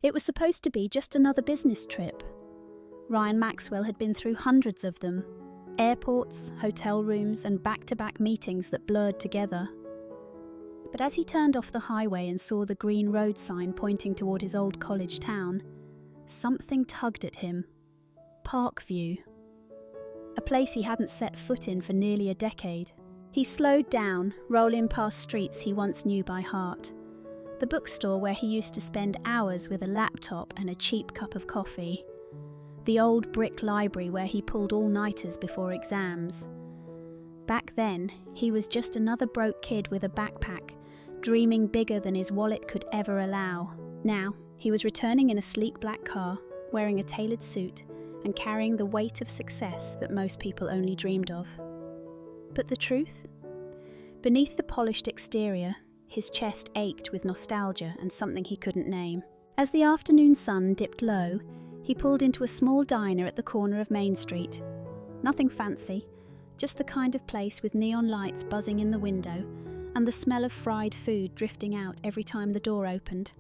It was supposed to be just another business trip. Ryan Maxwell had been through hundreds of them. Airports, hotel rooms, and back-to-back meetings that blurred together. But as he turned off the highway and saw the green road sign pointing toward his old college town, something tugged at him. Parkview. A place he hadn't set foot in for nearly a decade. He slowed down, rolling past streets he once knew by heart. The bookstore where he used to spend hours with a laptop and a cheap cup of coffee. The old brick library where he pulled all-nighters before exams. Back then, he was just another broke kid with a backpack, dreaming bigger than his wallet could ever allow. Now, he was returning in a sleek black car, wearing a tailored suit, and carrying the weight of success that most people only dreamed of. But the truth? Beneath the polished exterior, his chest ached with nostalgia and something he couldn't name. As the afternoon sun dipped low, he pulled into a small diner at the corner of Main Street. Nothing fancy, just the kind of place with neon lights buzzing in the window and the smell of fried food drifting out every time the door opened.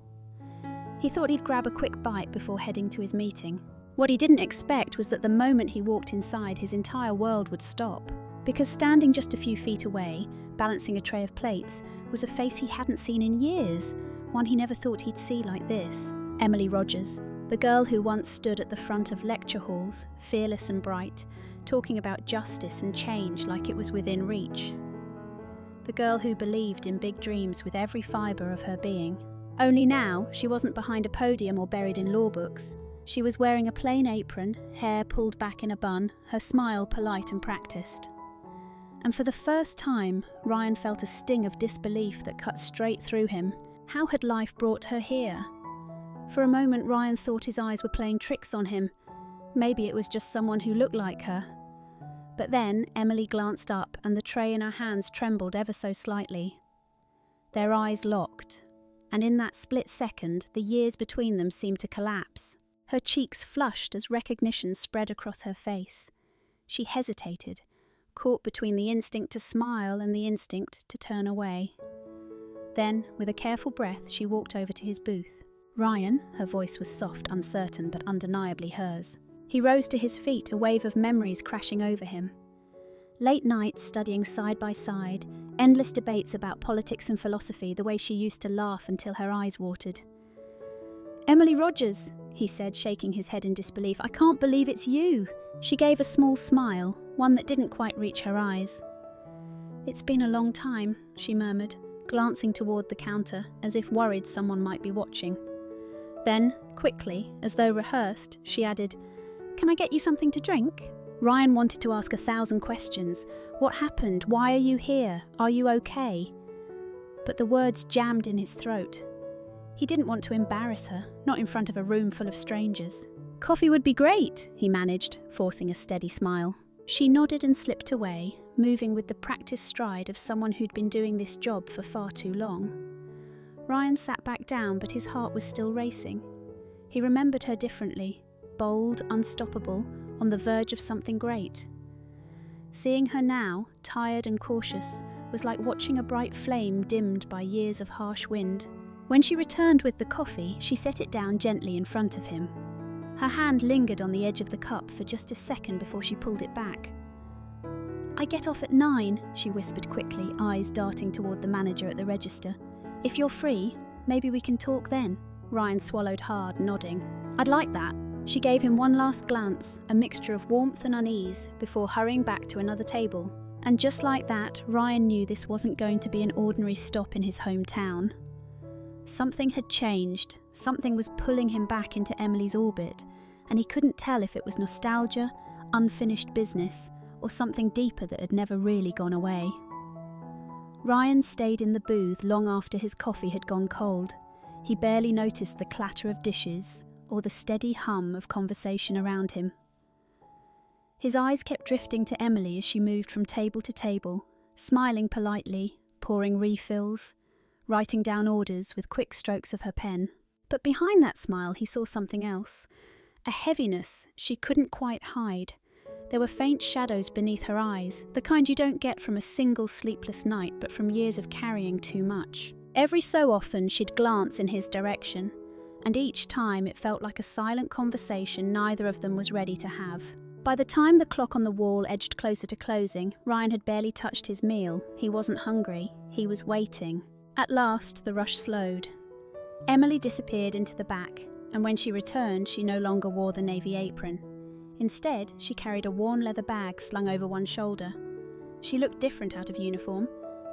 He thought he'd grab a quick bite before heading to his meeting. What he didn't expect was that the moment he walked inside, his entire world would stop. Because standing just a few feet away, balancing a tray of plates, was a face he hadn't seen in years, one he never thought he'd see like this. Emily Rogers, the girl who once stood at the front of lecture halls, fearless and bright, talking about justice and change like it was within reach. The girl who believed in big dreams with every fibre of her being. Only now, she wasn't behind a podium or buried in law books. She was wearing a plain apron, hair pulled back in a bun, her smile polite and practiced. And for the first time, Ryan felt a sting of disbelief that cut straight through him. How had life brought her here? For a moment, Ryan thought his eyes were playing tricks on him. Maybe it was just someone who looked like her. But then Emily glanced up and the tray in her hands trembled ever so slightly. Their eyes locked, and in that split second, the years between them seemed to collapse. Her cheeks flushed as recognition spread across her face. She hesitated, caught between the instinct to smile and the instinct to turn away. Then, with a careful breath, she walked over to his booth. Ryan, her voice was soft, uncertain, but undeniably hers. He rose to his feet, a wave of memories crashing over him. Late nights studying side by side, endless debates about politics and philosophy, the way she used to laugh until her eyes watered. "Emily Rogers," he said, shaking his head in disbelief. "I can't believe it's you." She gave a small smile, one that didn't quite reach her eyes. "It's been a long time," she murmured, glancing toward the counter, as if worried someone might be watching. Then, quickly, as though rehearsed, she added, "Can I get you something to drink?" Ryan wanted to ask 1,000 questions. What happened? Why are you here? Are you okay? But the words jammed in his throat. He didn't want to embarrass her, not in front of a room full of strangers. "Coffee would be great," he managed, forcing a steady smile. She nodded and slipped away, moving with the practiced stride of someone who'd been doing this job for far too long. Ryan sat back down, but his heart was still racing. He remembered her differently, bold, unstoppable, on the verge of something great. Seeing her now, tired and cautious, was like watching a bright flame dimmed by years of harsh wind. When she returned with the coffee, she set it down gently in front of him. Her hand lingered on the edge of the cup for just a second before she pulled it back. "I get off at 9, she whispered quickly, eyes darting toward the manager at the register. "If you're free, maybe we can talk then." Ryan swallowed hard, nodding. "I'd like that." She gave him one last glance, a mixture of warmth and unease, before hurrying back to another table. And just like that, Ryan knew this wasn't going to be an ordinary stop in his hometown. Something had changed, something was pulling him back into Emily's orbit, and he couldn't tell if it was nostalgia, unfinished business, or something deeper that had never really gone away. Ryan stayed in the booth long after his coffee had gone cold. He barely noticed the clatter of dishes, or the steady hum of conversation around him. His eyes kept drifting to Emily as she moved from table to table, smiling politely, pouring refills, writing down orders with quick strokes of her pen. But behind that smile he saw something else, a heaviness she couldn't quite hide. There were faint shadows beneath her eyes, the kind you don't get from a single sleepless night but from years of carrying too much. Every so often she'd glance in his direction, and each time it felt like a silent conversation neither of them was ready to have. By the time the clock on the wall edged closer to closing, Ryan had barely touched his meal. He wasn't hungry. He was waiting. At last, the rush slowed. Emily disappeared into the back, and when she returned, she no longer wore the navy apron. Instead, she carried a worn leather bag slung over one shoulder. She looked different out of uniform,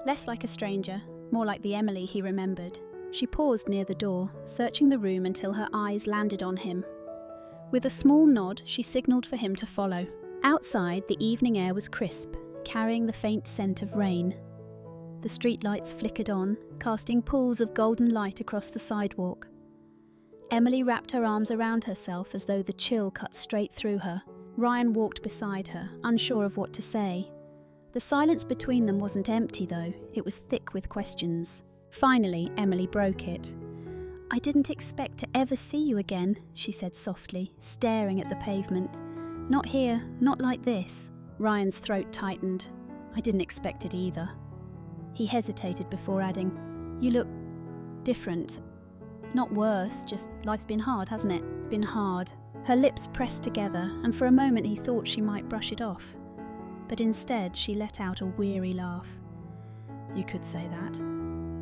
less like a stranger, more like the Emily he remembered. She paused near the door, searching the room until her eyes landed on him. With a small nod, she signalled for him to follow. Outside, the evening air was crisp, carrying the faint scent of rain. The streetlights flickered on, casting pools of golden light across the sidewalk. Emily wrapped her arms around herself as though the chill cut straight through her. Ryan walked beside her, unsure of what to say. The silence between them wasn't empty, though. It was thick with questions. Finally, Emily broke it. "I didn't expect to ever see you again," she said softly, staring at the pavement. "Not here, not like this." Ryan's throat tightened. "I didn't expect it either." He hesitated before adding, "You look different. Not worse, just life's been hard, hasn't it? It's been hard." Her lips pressed together, and for a moment he thought she might brush it off. But instead she let out a weary laugh. "You could say that."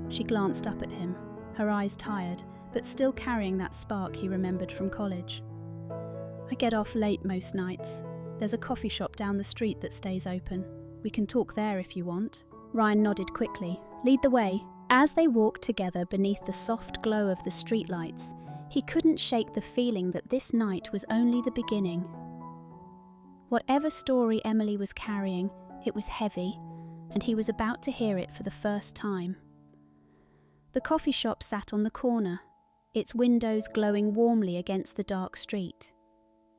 She glanced up at him, her eyes tired, but still carrying that spark he remembered from college. "I get off late most nights. There's a coffee shop down the street that stays open. We can talk there if you want." Ryan nodded quickly. "Lead the way." As they walked together beneath the soft glow of the streetlights, he couldn't shake the feeling that this night was only the beginning. Whatever story Emily was carrying, it was heavy, and he was about to hear it for the first time. The coffee shop sat on the corner, its windows glowing warmly against the dark street.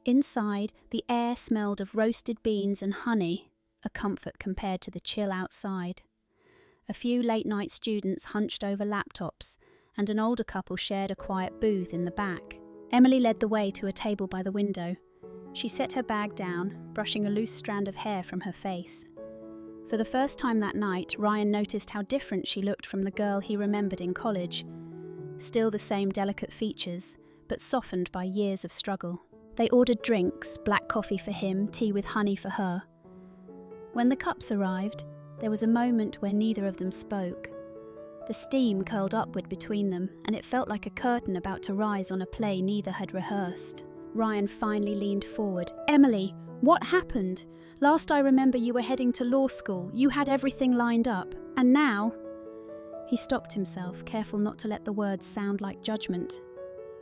Inside, the air smelled of roasted beans and honey, a comfort compared to the chill outside. A few late-night students hunched over laptops, and an older couple shared a quiet booth in the back. Emily led the way to a table by the window. She set her bag down, brushing a loose strand of hair from her face. For the first time that night, Ryan noticed how different she looked from the girl he remembered in college. Still the same delicate features, but softened by years of struggle. They ordered drinks, black coffee for him, tea with honey for her. When the cups arrived, there was a moment where neither of them spoke. The steam curled upward between them, and it felt like a curtain about to rise on a play neither had rehearsed. Ryan finally leaned forward. "Emily, what happened? Last I remember you were heading to law school. You had everything lined up. And now?" He stopped himself, careful not to let the words sound like judgment.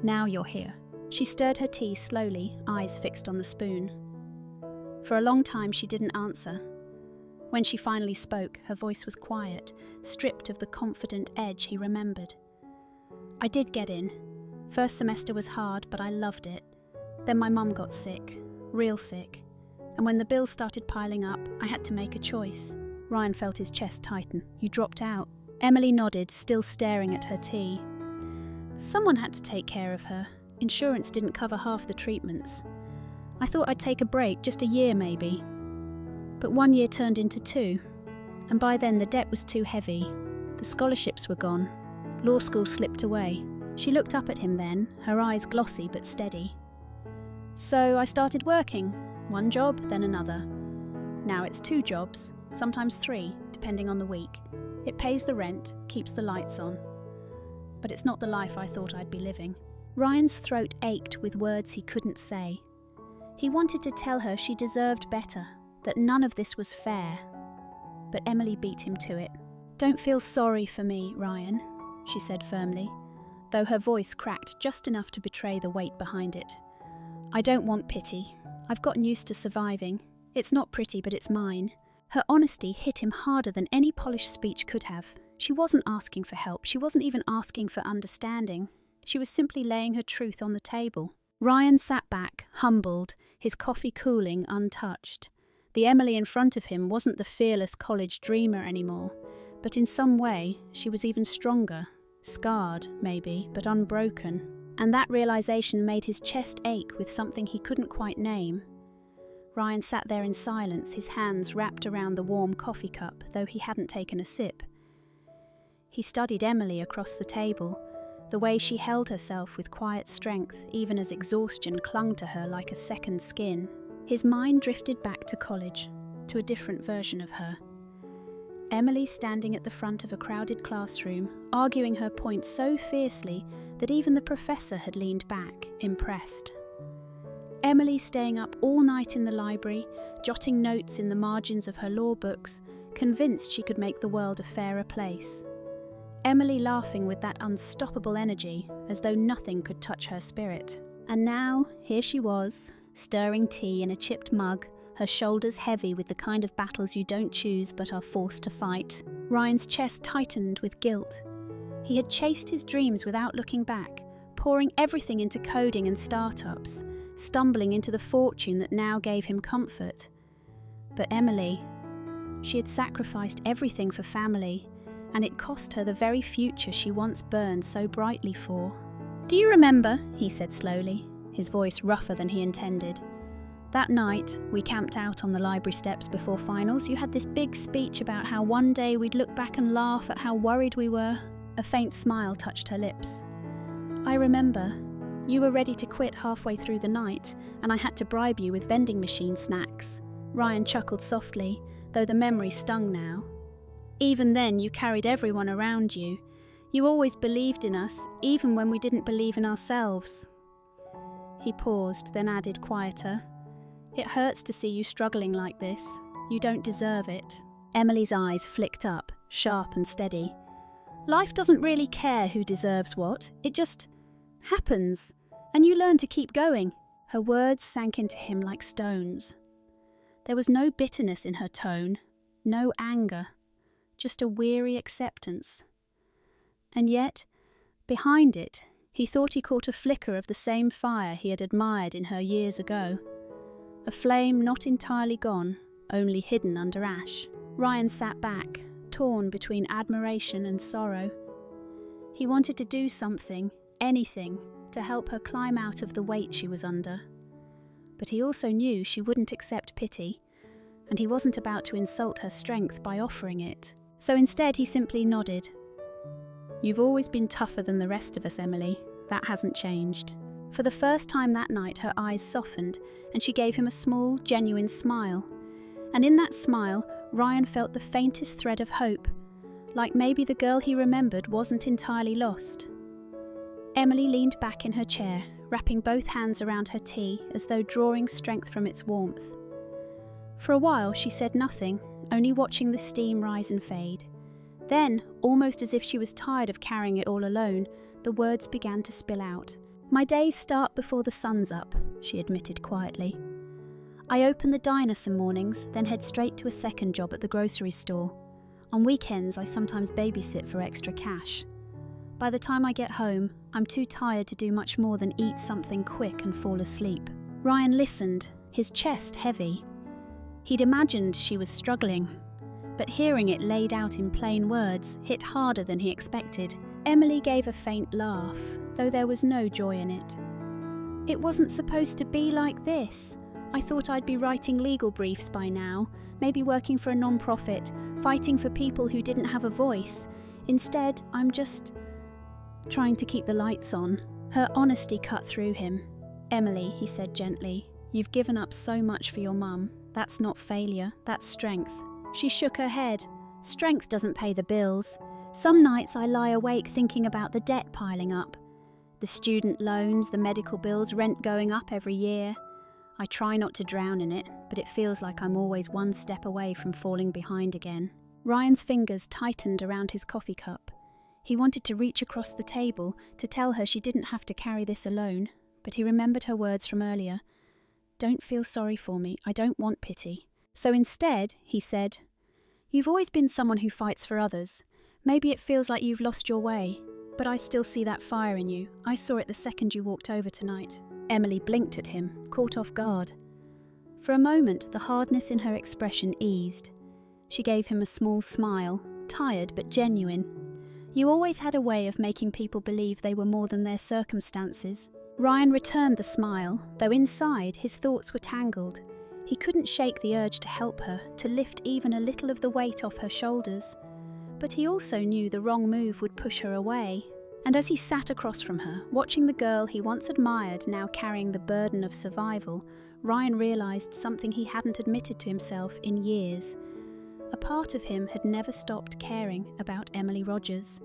"Now you're here." She stirred her tea slowly, eyes fixed on the spoon. For a long time she didn't answer. When she finally spoke, her voice was quiet, stripped of the confident edge he remembered. "I did get in. First semester was hard, but I loved it. Then my mum got sick, real sick. And when the bills started piling up, I had to make a choice." Ryan felt his chest tighten. "You dropped out." Emily nodded, still staring at her tea. "Someone had to take care of her. Insurance didn't cover half the treatments. I thought I'd take a break, just a year maybe. But 1 year turned into 2, and by then the debt was too heavy. The scholarships were gone. Law school slipped away." She looked up at him then, her eyes glossy but steady. "So I started working. One job, then another. Now it's 2 jobs, sometimes 3, depending on the week. It pays the rent, keeps the lights on. But it's not the life I thought I'd be living." Ryan's throat ached with words he couldn't say. He wanted to tell her she deserved better, that none of this was fair. But Emily beat him to it. "Don't feel sorry for me, Ryan," she said firmly, though her voice cracked just enough to betray the weight behind it. "I don't want pity. I've gotten used to surviving. It's not pretty, but it's mine." Her honesty hit him harder than any polished speech could have. She wasn't asking for help. She wasn't even asking for understanding. She was simply laying her truth on the table. Ryan sat back, humbled, his coffee cooling, untouched. The Emily in front of him wasn't the fearless college dreamer anymore, but in some way she was even stronger, scarred, maybe, but unbroken. And that realization made his chest ache with something he couldn't quite name. Ryan sat there in silence, his hands wrapped around the warm coffee cup, though he hadn't taken a sip. He studied Emily across the table, the way she held herself with quiet strength even as exhaustion clung to her like a second skin. His mind drifted back to college, to a different version of her. Emily standing at the front of a crowded classroom, arguing her point so fiercely that even the professor had leaned back, impressed. Emily staying up all night in the library, jotting notes in the margins of her law books, convinced she could make the world a fairer place. Emily laughing with that unstoppable energy, as though nothing could touch her spirit. And now, here she was, stirring tea in a chipped mug, her shoulders heavy with the kind of battles you don't choose but are forced to fight. Ryan's chest tightened with guilt. He had chased his dreams without looking back, pouring everything into coding and startups, stumbling into the fortune that now gave him comfort. But Emily, she had sacrificed everything for family, and it cost her the very future she once burned so brightly for. "Do you remember," he said slowly, his voice rougher than he intended. "That night, we camped out on the library steps before finals. You had this big speech about how one day we'd look back and laugh at how worried we were." A faint smile touched her lips. "I remember. You were ready to quit halfway through the night, and I had to bribe you with vending machine snacks." Ryan chuckled softly, though the memory stung now. "Even then, you carried everyone around you. You always believed in us, even when we didn't believe in ourselves." He paused, then added quieter, "It hurts to see you struggling like this. You don't deserve it." Emily's eyes flicked up, sharp and steady. "Life doesn't really care who deserves what. It just happens, and you learn to keep going." Her words sank into him like stones. There was no bitterness in her tone, no anger, just a weary acceptance. And yet, behind it, he thought he caught a flicker of the same fire he had admired in her years ago. A flame not entirely gone, only hidden under ash. Ryan sat back, torn between admiration and sorrow. He wanted to do something, anything, to help her climb out of the weight she was under. But he also knew she wouldn't accept pity, and he wasn't about to insult her strength by offering it. So instead he simply nodded. "You've always been tougher than the rest of us, Emily. That hasn't changed." For the first time that night her eyes softened, and she gave him a small, genuine smile. And in that smile, Ryan felt the faintest thread of hope, like maybe the girl he remembered wasn't entirely lost. Emily leaned back in her chair, wrapping both hands around her tea as though drawing strength from its warmth. For a while she said nothing, only watching the steam rise and fade. Then, almost as if she was tired of carrying it all alone, the words began to spill out. "My days start before the sun's up," she admitted quietly. "I open the diner some mornings, then head straight to a second job at the grocery store. On weekends I sometimes babysit for extra cash. By the time I get home, I'm too tired to do much more than eat something quick and fall asleep." Ryan listened, his chest heavy. He'd imagined she was struggling, but hearing it laid out in plain words hit harder than he expected. Emily gave a faint laugh, though there was no joy in it. "It wasn't supposed to be like this. I thought I'd be writing legal briefs by now, maybe working for a non-profit, fighting for people who didn't have a voice. Instead, I'm just trying to keep the lights on." Her honesty cut through him. "Emily," he said gently, "you've given up so much for your mum. That's not failure, that's strength." She shook her head. "Strength doesn't pay the bills. Some nights I lie awake thinking about the debt piling up. The student loans, the medical bills, rent going up every year. I try not to drown in it, but it feels like I'm always one step away from falling behind again." Ryan's fingers tightened around his coffee cup. He wanted to reach across the table to tell her she didn't have to carry this alone, but he remembered her words from earlier. "Don't feel sorry for me, I don't want pity." So instead, he said, "You've always been someone who fights for others. Maybe it feels like you've lost your way, but I still see that fire in you. I saw it the second you walked over tonight." Emily blinked at him, caught off guard. For a moment, the hardness in her expression eased. She gave him a small smile, tired but genuine. "You always had a way of making people believe they were more than their circumstances." Ryan returned the smile, though inside his thoughts were tangled. He couldn't shake the urge to help her, to lift even a little of the weight off her shoulders. But he also knew the wrong move would push her away. And as he sat across from her, watching the girl he once admired now carrying the burden of survival, Ryan realised something he hadn't admitted to himself in years. A part of him had never stopped caring about Emily Rogers.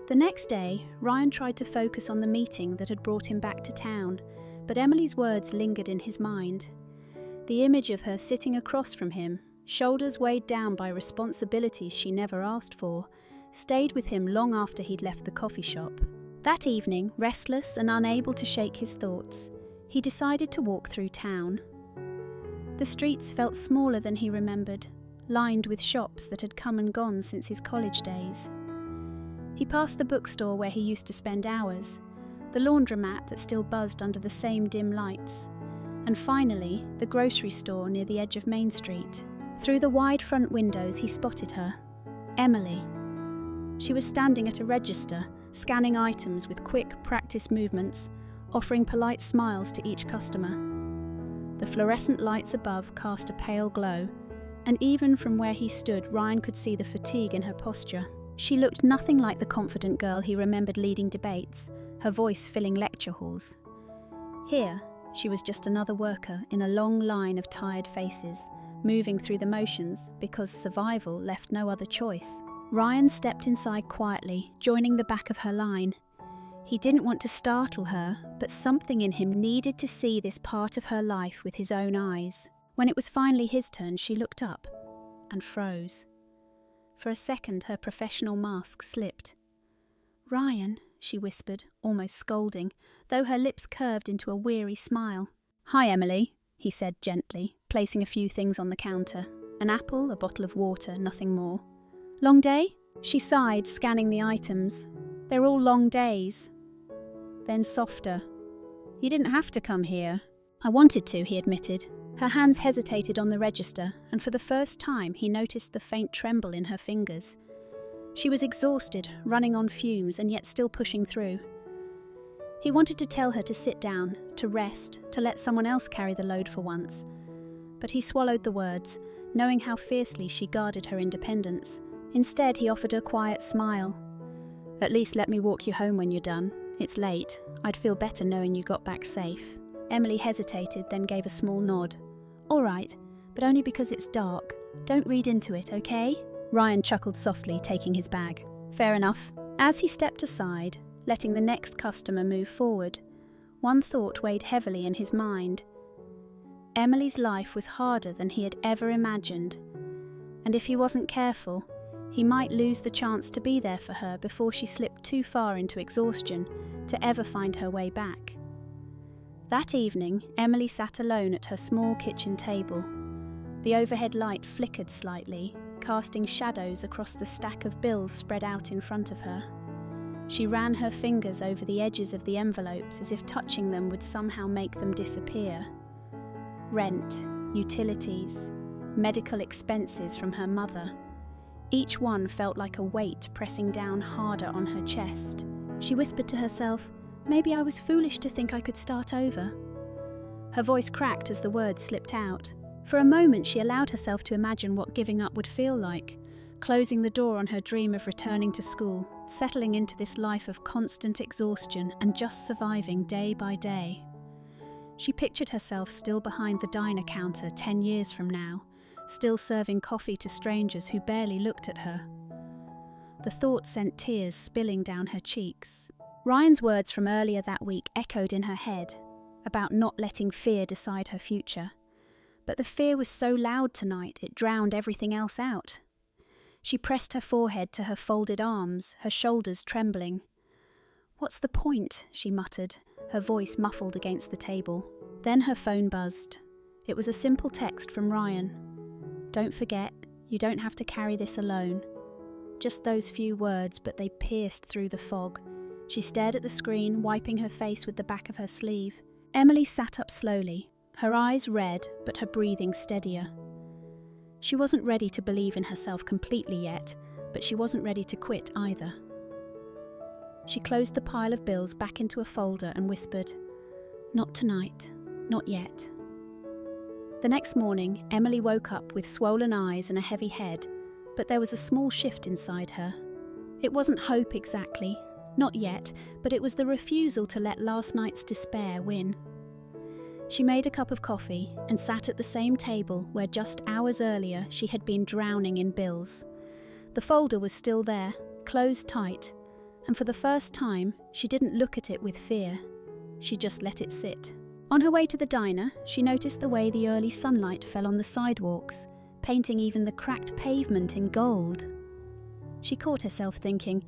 The next day, Ryan tried to focus on the meeting that had brought him back to town, but Emily's words lingered in his mind. The image of her sitting across from him, shoulders weighed down by responsibilities she never asked for, stayed with him long after he'd left the coffee shop. That evening, restless and unable to shake his thoughts, he decided to walk through town. The streets felt smaller than he remembered, lined with shops that had come and gone since his college days. He passed the bookstore where he used to spend hours, the laundromat that still buzzed under the same dim lights, and finally, the grocery store near the edge of Main Street. Through the wide front windows he spotted her. Emily. She was standing at a register, scanning items with quick, practiced movements, offering polite smiles to each customer. The fluorescent lights above cast a pale glow, and even from where he stood, Ryan could see the fatigue in her posture. She looked nothing like the confident girl he remembered leading debates, her voice filling lecture halls. Here, she was just another worker in a long line of tired faces, moving through the motions because survival left no other choice. Ryan stepped inside quietly, joining the back of her line. He didn't want to startle her, but something in him needed to see this part of her life with his own eyes. When it was finally his turn, she looked up and froze. For a second, her professional mask slipped. "Ryan," she whispered, almost scolding, though her lips curved into a weary smile. "Hi, Emily," he said gently, placing a few things on the counter. An apple, a bottle of water, nothing more. "Long day?" She sighed, scanning the items. "They're all long days." Then softer. "You didn't have to come here." "I wanted to," he admitted. Her hands hesitated on the register, and for the first time he noticed the faint tremble in her fingers. She was exhausted, running on fumes, and yet still pushing through. He wanted to tell her to sit down, to rest, to let someone else carry the load for once. But he swallowed the words, knowing how fiercely she guarded her independence. Instead, he offered a quiet smile. "At least let me walk you home when you're done. It's late. I'd feel better knowing you got back safe." Emily hesitated, then gave a small nod. "All right, but only because it's dark. Don't read into it, okay?" Ryan chuckled softly, taking his bag. "Fair enough." As he stepped aside, letting the next customer move forward, one thought weighed heavily in his mind. Emily's life was harder than he had ever imagined, and if he wasn't careful, he might lose the chance to be there for her before she slipped too far into exhaustion to ever find her way back. That evening, Emily sat alone at her small kitchen table. The overhead light flickered slightly, casting shadows across the stack of bills spread out in front of her. She ran her fingers over the edges of the envelopes as if touching them would somehow make them disappear. Rent, utilities, medical expenses from her mother. Each one felt like a weight pressing down harder on her chest. She whispered to herself, "Maybe I was foolish to think I could start over." Her voice cracked as the words slipped out. For a moment she allowed herself to imagine what giving up would feel like, closing the door on her dream of returning to school, settling into this life of constant exhaustion and just surviving day by day. She pictured herself still behind the diner counter 10 years from now, still serving coffee to strangers who barely looked at her. The thought sent tears spilling down her cheeks. Ryan's words from earlier that week echoed in her head, about not letting fear decide her future. But the fear was so loud tonight it drowned everything else out. She pressed her forehead to her folded arms, her shoulders trembling. "What's the point?" she muttered, her voice muffled against the table. Then her phone buzzed. It was a simple text from Ryan. "Don't forget, you don't have to carry this alone." Just those few words, but they pierced through the fog. She stared at the screen, wiping her face with the back of her sleeve. Emily sat up slowly, her eyes red, but her breathing steadier. She wasn't ready to believe in herself completely yet, but she wasn't ready to quit either. She closed the pile of bills back into a folder and whispered, "Not tonight, not yet." The next morning, Emily woke up with swollen eyes and a heavy head, but there was a small shift inside her. It wasn't hope exactly, Not yet, but it was the refusal to let last night's despair win. She made a cup of coffee and sat at the same table where just hours earlier she had been drowning in bills. The folder was still there, closed tight, and for the first time she didn't look at it with fear. She just let it sit. On her way to the diner, she noticed the way the early sunlight fell on the sidewalks, painting even the cracked pavement in gold. She caught herself thinking,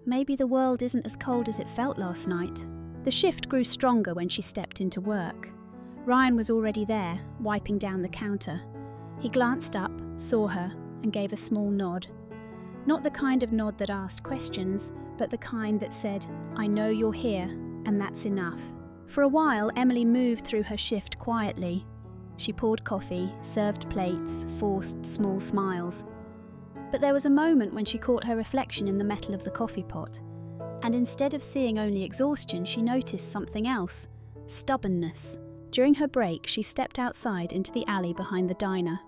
maybe the world isn't as cold as it felt last night. The shift grew stronger when she stepped into work. Ryan was already there, wiping down the counter. He glanced up, saw her, and gave a small nod. Not the kind of nod that asked questions, but the kind that said, "I know you're here, and that's enough." For a while, Emily moved through her shift quietly. She poured coffee, served plates, forced small smiles. But there was a moment when she caught her reflection in the metal of the coffee pot, and instead of seeing only exhaustion, she noticed something else: stubbornness. During her break, she stepped outside into the alley behind the diner.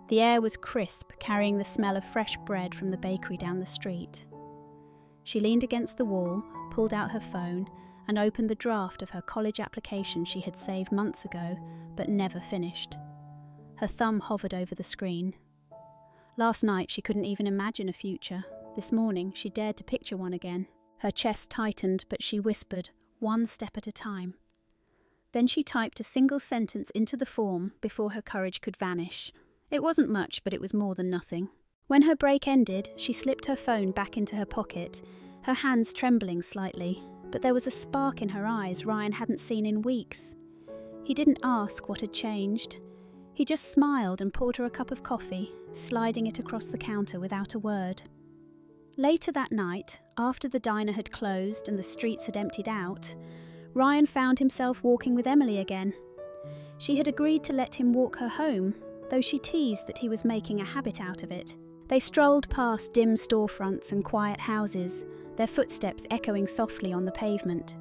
The air was crisp, carrying the smell of fresh bread from the bakery down the street. She leaned against the wall, pulled out her phone, and opened the draft of her college application she had saved months ago, but never finished. Her thumb hovered over the screen. Last night she couldn't even imagine a future. This morning she dared to picture one again. Her chest tightened, but she whispered, "One step at a time." Then she typed a single sentence into the form before her courage could vanish. It wasn't much, but it was more than nothing. When her break ended, she slipped her phone back into her pocket, her hands trembling slightly, but there was a spark in her eyes Ryan hadn't seen in weeks. He didn't ask what had changed. He just smiled and poured her a cup of coffee, sliding it across the counter without a word. Later that night, after the diner had closed and the streets had emptied out, Ryan found himself walking with Emily again. She had agreed to let him walk her home, though she teased that he was making a habit out of it. They strolled past dim storefronts and quiet houses, their footsteps echoing softly on the pavement.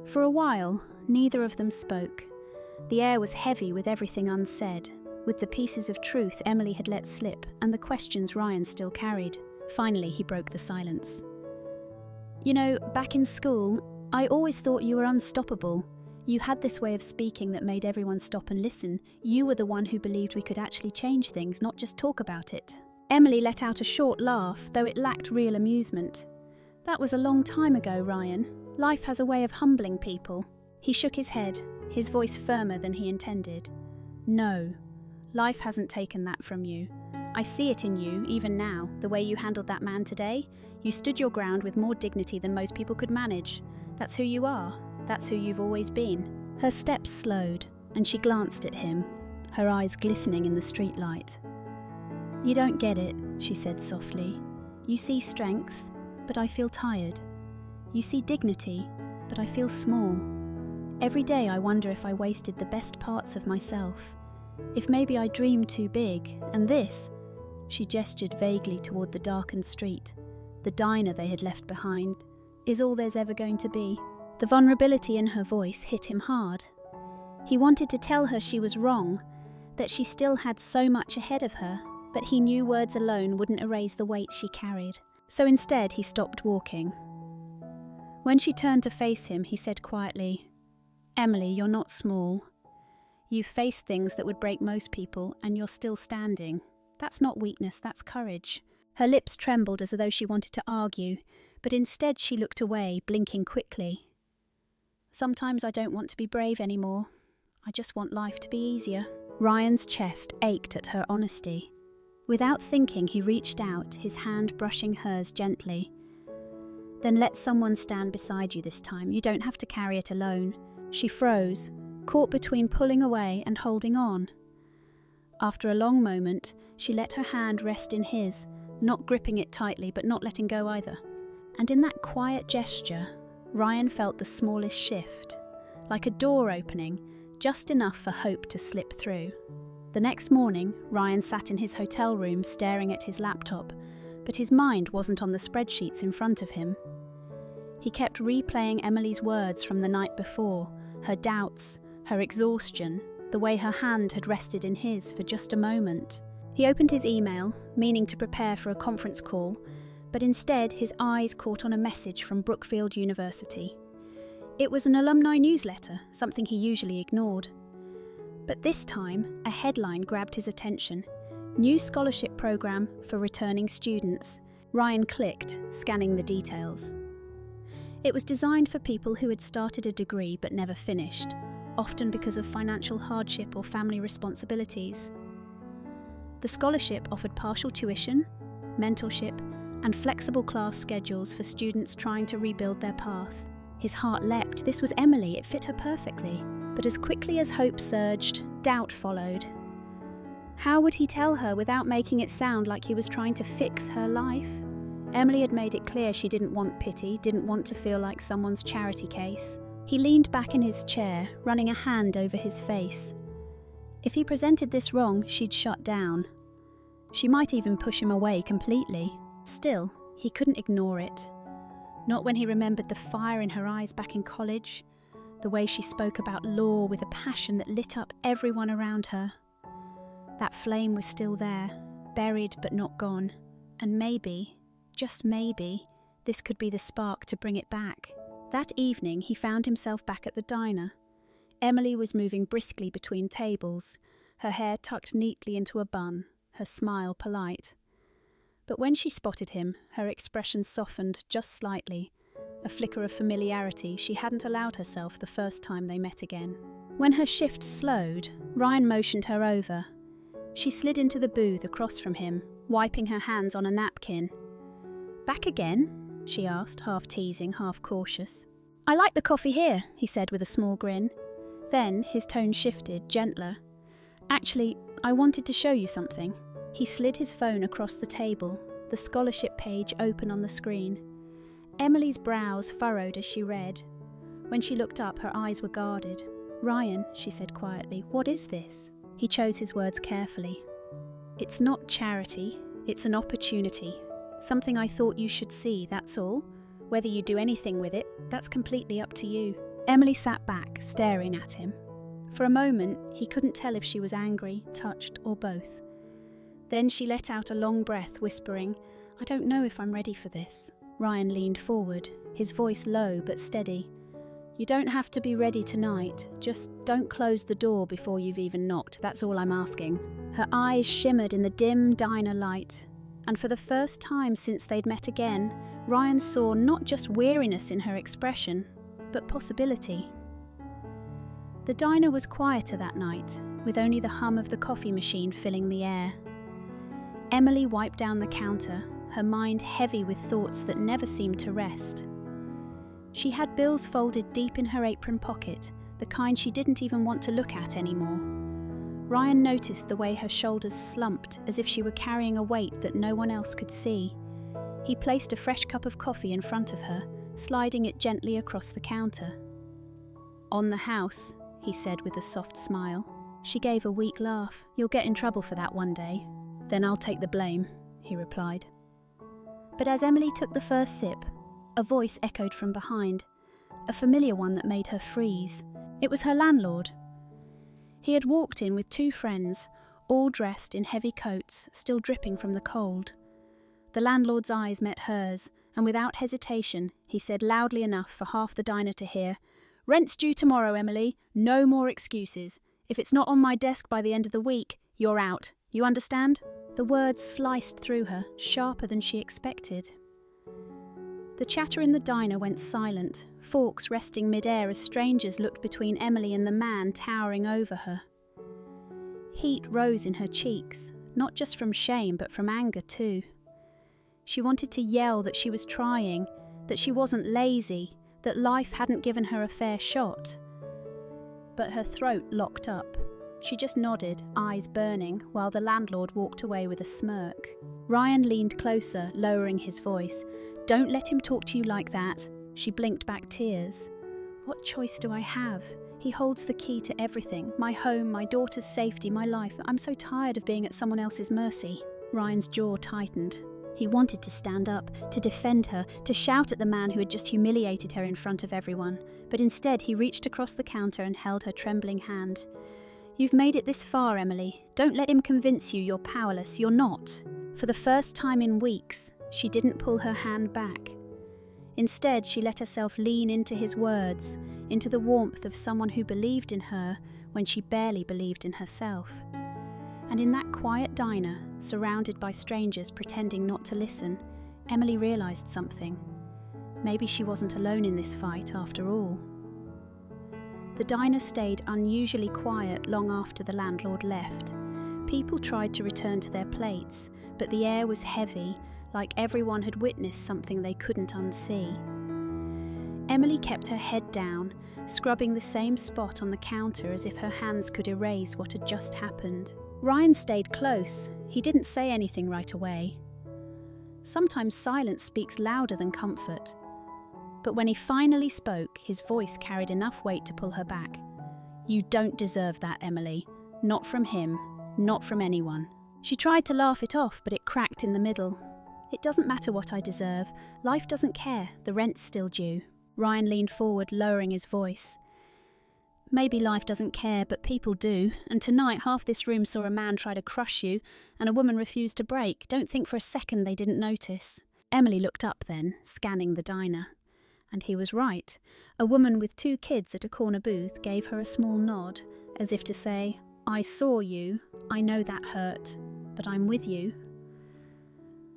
For a while, neither of them spoke. The air was heavy with everything unsaid, with the pieces of truth Emily had let slip and the questions Ryan still carried. Finally, he broke the silence. "You know, back in school, I always thought you were unstoppable. You had this way of speaking that made everyone stop and listen. You were the one who believed we could actually change things, not just talk about it." Emily let out a short laugh, though it lacked real amusement. "That was a long time ago, Ryan. Life has a way of humbling people." He shook his head, his voice firmer than he intended. "No, life hasn't taken that from you. I see it in you, even now, the way you handled that man today. You stood your ground with more dignity than most people could manage. That's who you are. That's who you've always been." Her steps slowed, and she glanced at him, her eyes glistening in the streetlight. "You don't get it," she said softly. "You see strength, but I feel tired. You see dignity, but I feel small. Every day I wonder if I wasted the best parts of myself. If maybe I dreamed too big, and this," she gestured vaguely toward the darkened street, the diner they had left behind, "is all there's ever going to be." The vulnerability in her voice hit him hard. He wanted to tell her she was wrong, that she still had so much ahead of her, but he knew words alone wouldn't erase the weight she carried. So instead he stopped walking. When she turned to face him, he said quietly, "Emily, you're not small. You've faced things that would break most people, and you're still standing. That's not weakness, that's courage." Her lips trembled as though she wanted to argue, but instead she looked away, blinking quickly. "Sometimes I don't want to be brave anymore. I just want life to be easier." Ryan's chest ached at her honesty. Without thinking, he reached out, his hand brushing hers gently. "Then let someone stand beside you this time. You don't have to carry it alone." She froze, caught between pulling away and holding on. After a long moment, she let her hand rest in his, not gripping it tightly but not letting go either. And in that quiet gesture, Ryan felt the smallest shift, like a door opening, just enough for hope to slip through. The next morning, Ryan sat in his hotel room staring at his laptop, but his mind wasn't on the spreadsheets in front of him. He kept replaying Emily's words from the night before, her doubts, her exhaustion, the way her hand had rested in his for just a moment. He opened his email, meaning to prepare for a conference call, but instead his eyes caught on a message from Brookfield University. It was an alumni newsletter, something he usually ignored. But this time, a headline grabbed his attention. New scholarship program for returning students. Ryan clicked, scanning the details. It was designed for people who had started a degree but never finished, often because of financial hardship or family responsibilities. The scholarship offered partial tuition, mentorship, and flexible class schedules for students trying to rebuild their path. His heart leapt. This was Emily. It fit her perfectly. But as quickly as hope surged, doubt followed. How would he tell her without making it sound like he was trying to fix her life? Emily had made it clear she didn't want pity, didn't want to feel like someone's charity case. He leaned back in his chair, running a hand over his face. If he presented this wrong, she'd shut down. She might even push him away completely. Still, he couldn't ignore it. Not when he remembered the fire in her eyes back in college, the way she spoke about law with a passion that lit up everyone around her. That flame was still there, buried but not gone, and maybe, just maybe, this could be the spark to bring it back. That evening he found himself back at the diner. Emily was moving briskly between tables, her hair tucked neatly into a bun, her smile polite. But when she spotted him, her expression softened just slightly, a flicker of familiarity she hadn't allowed herself the first time they met again. When her shift slowed, Ryan motioned her over. She slid into the booth across from him, wiping her hands on a napkin. "Back again?" she asked, half teasing, half cautious. "I like the coffee here," he said with a small grin. Then his tone shifted, gentler. "Actually, I wanted to show you something." He slid his phone across the table, the scholarship page open on the screen. Emily's brows furrowed as she read. When she looked up, her eyes were guarded. "Ryan," she said quietly, "what is this?" He chose his words carefully. "It's not charity, it's an opportunity. Something I thought you should see, that's all. Whether you do anything with it, that's completely up to you." Emily sat back, staring at him. For a moment, he couldn't tell if she was angry, touched, or both. Then she let out a long breath, whispering, "I don't know if I'm ready for this." Ryan leaned forward, his voice low but steady. "You don't have to be ready tonight. Just don't close the door before you've even knocked, that's all I'm asking." Her eyes shimmered in the dim diner light, and for the first time since they'd met again, Ryan saw not just weariness in her expression, but possibility. The diner was quieter that night, with only the hum of the coffee machine filling the air. Emily wiped down the counter, her mind heavy with thoughts that never seemed to rest. She had bills folded deep in her apron pocket, the kind she didn't even want to look at anymore. Ryan noticed the way her shoulders slumped, as if she were carrying a weight that no one else could see. He placed a fresh cup of coffee in front of her, sliding it gently across the counter. "On the house," he said with a soft smile. She gave a weak laugh. "You'll get in trouble for that one day." "Then I'll take the blame," he replied. But as Emily took the first sip, a voice echoed from behind, a familiar one that made her freeze. It was her landlord. He had walked in with two friends, all dressed in heavy coats, still dripping from the cold. The landlord's eyes met hers, and without hesitation, he said loudly enough for half the diner to hear, "Rent's due tomorrow, Emily. No more excuses. If it's not on my desk by the end of the week, you're out. You understand?" The words sliced through her, sharper than she expected. The chatter in the diner went silent, forks resting mid-air as strangers looked between Emily and the man towering over her. Heat rose in her cheeks, not just from shame but from anger too. She wanted to yell that she was trying, that she wasn't lazy, that life hadn't given her a fair shot. But her throat locked up. She just nodded, eyes burning, while the landlord walked away with a smirk. Ryan leaned closer, lowering his voice. "Don't let him talk to you like that." She blinked back tears. "What choice do I have? He holds the key to everything. My home, my daughter's safety, my life. I'm so tired of being at someone else's mercy." Ryan's jaw tightened. He wanted to stand up, to defend her, to shout at the man who had just humiliated her in front of everyone. But instead he reached across the counter and held her trembling hand. "You've made it this far, Emily. Don't let him convince you you're powerless. You're not." For the first time in weeks, She didn't pull her hand back. Instead, she let herself lean into his words, into the warmth of someone who believed in her when she barely believed in herself. And in that quiet diner, surrounded by strangers pretending not to listen, Emily realised something. Maybe she wasn't alone in this fight after all. The diner stayed unusually quiet long after the landlord left. People tried to return to their plates, but the air was heavy, like everyone had witnessed something they couldn't unsee. Emily kept her head down, scrubbing the same spot on the counter as if her hands could erase what had just happened. Ryan stayed close. He didn't say anything right away. Sometimes silence speaks louder than comfort. But when he finally spoke, his voice carried enough weight to pull her back. "You don't deserve that, Emily. Not from him. Not from anyone." She tried to laugh it off, but it cracked in the middle. "It doesn't matter what I deserve. Life doesn't care. The rent's still due." Ryan leaned forward, lowering his voice. "Maybe life doesn't care, but people do. And tonight, half this room saw a man try to crush you, and a woman refused to break. Don't think for a second they didn't notice." Emily looked up then, scanning the diner. And he was right. A woman with 2 kids at a corner booth gave her a small nod, as if to say, "I saw you. I know that hurt, but I'm with you."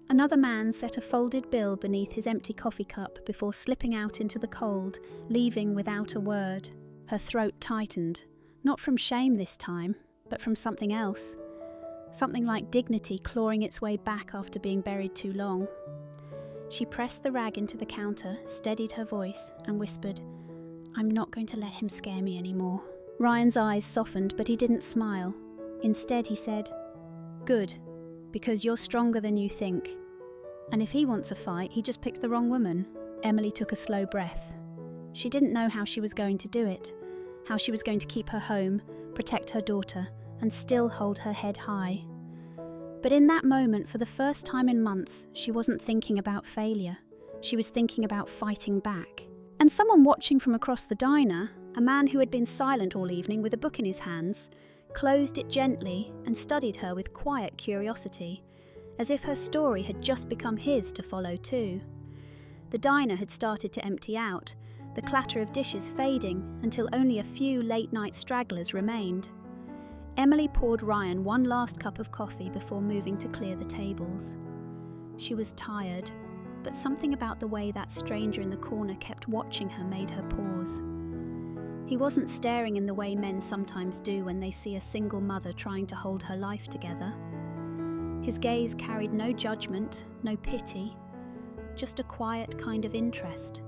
Another man set a folded bill beneath his empty coffee cup before slipping out into the cold, leaving without a word. Her throat tightened, not from shame this time, but from something else. Something like dignity clawing its way back after being buried too long. She pressed the rag into the counter, steadied her voice, and whispered, "I'm not going to let him scare me anymore." Ryan's eyes softened, but he didn't smile. Instead, he said, "Good, because you're stronger than you think. And if he wants a fight, he just picked the wrong woman." Emily took a slow breath. She didn't know how she was going to do it, how she was going to keep her home, protect her daughter, and still hold her head high. But in that moment, for the first time in months, she wasn't thinking about failure. She was thinking about fighting back. And someone watching from across the diner, a man who had been silent all evening with a book in his hands, closed it gently and studied her with quiet curiosity, as if her story had just become his to follow too. The diner had started to empty out, the clatter of dishes fading until only a few late-night stragglers remained. Emily poured Ryan one last cup of coffee before moving to clear the tables. She was tired, but something about the way that stranger in the corner kept watching her made her pause. He wasn't staring in the way men sometimes do when they see a single mother trying to hold her life together. His gaze carried no judgment, no pity, just a quiet kind of interest,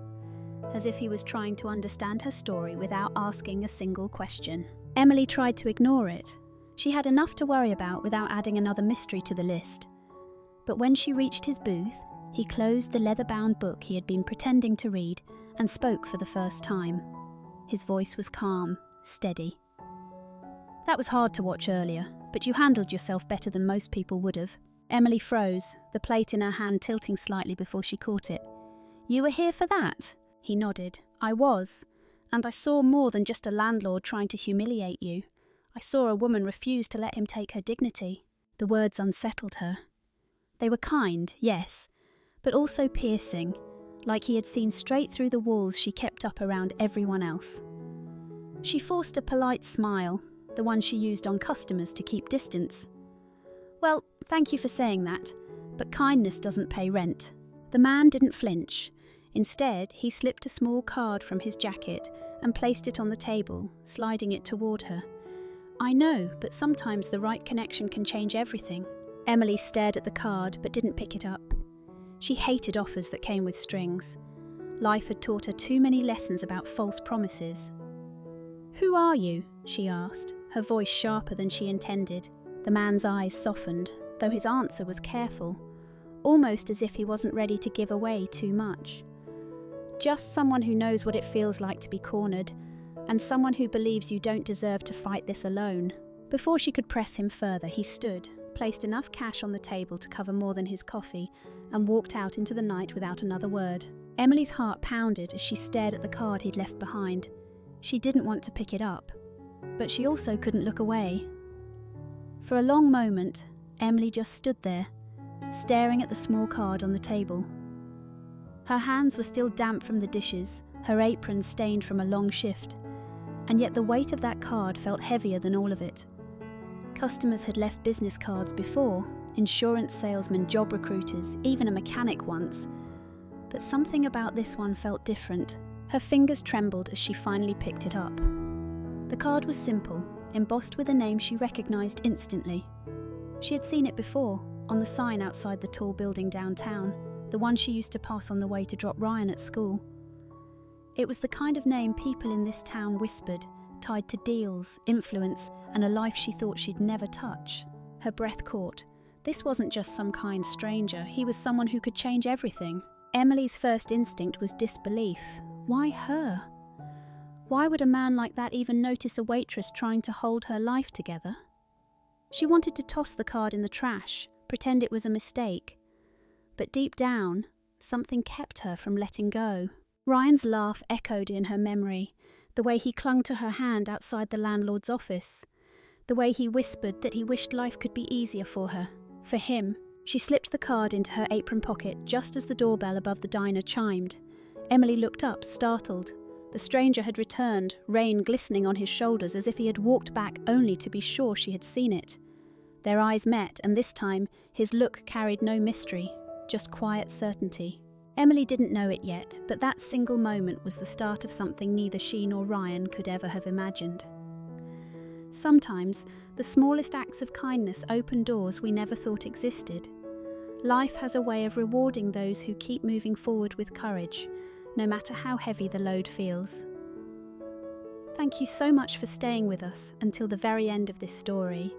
as if he was trying to understand her story without asking a single question. Emily tried to ignore it. She had enough to worry about without adding another mystery to the list. But when she reached his booth, he closed the leather-bound book he had been pretending to read and spoke for the first time. His voice was calm, steady. "That was hard to watch earlier, but you handled yourself better than most people would have." Emily froze, the plate in her hand tilting slightly before she caught it. "You were here for that?" He nodded. "I was. And I saw more than just a landlord trying to humiliate you. I saw a woman refuse to let him take her dignity." The words unsettled her. They were kind, yes, but also piercing, like he had seen straight through the walls she kept up around everyone else. She forced a polite smile, the one she used on customers to keep distance. "Well, thank you for saying that, but kindness doesn't pay rent." The man didn't flinch. Instead, he slipped a small card from his jacket and placed it on the table, sliding it toward her. "I know, but sometimes the right connection can change everything." Emily stared at the card but didn't pick it up. She hated offers that came with strings. Life had taught her too many lessons about false promises. "Who are you?" she asked, her voice sharper than she intended. The man's eyes softened, though his answer was careful, almost as if he wasn't ready to give away too much. "Just someone who knows what it feels like to be cornered, and someone who believes you don't deserve to fight this alone." Before she could press him further, he stood, placed enough cash on the table to cover more than his coffee, and walked out into the night without another word. Emily's heart pounded as she stared at the card he'd left behind. She didn't want to pick it up, but she also couldn't look away. For a long moment, Emily just stood there, staring at the small card on the table. Her hands were still damp from the dishes, her apron stained from a long shift, and yet the weight of that card felt heavier than all of it. Customers had left business cards before, insurance salesmen, job recruiters, even a mechanic once, but something about this one felt different. Her fingers trembled as she finally picked it up. The card was simple, embossed with a name she recognized instantly. She had seen it before, on the sign outside the tall building downtown, the one she used to pass on the way to drop Ryan at school. It was the kind of name people in this town whispered, tied to deals, influence, and a life she thought she'd never touch. Her breath caught. This wasn't just some kind stranger, he was someone who could change everything. Emily's first instinct was disbelief. Why her? Why would a man like that even notice a waitress trying to hold her life together? She wanted to toss the card in the trash, pretend it was a mistake. But deep down, something kept her from letting go. Ryan's laugh echoed in her memory, the way he clung to her hand outside the landlord's office, the way he whispered that he wished life could be easier for her, for him. She slipped the card into her apron pocket just as the doorbell above the diner chimed. Emily looked up, startled. The stranger had returned, rain glistening on his shoulders as if he had walked back only to be sure she had seen it. Their eyes met, and this time his look carried no mystery, just quiet certainty. Emily didn't know it yet, but that single moment was the start of something neither she nor Ryan could ever have imagined. Sometimes, the smallest acts of kindness open doors we never thought existed. Life has a way of rewarding those who keep moving forward with courage, no matter how heavy the load feels. Thank you so much for staying with us until the very end of this story.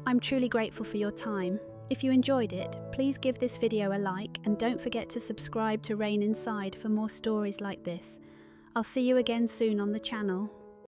I'm truly grateful for your time. If you enjoyed it, please give this video a like and don't forget to subscribe to Rain Inside for more stories like this. I'll see you again soon on the channel.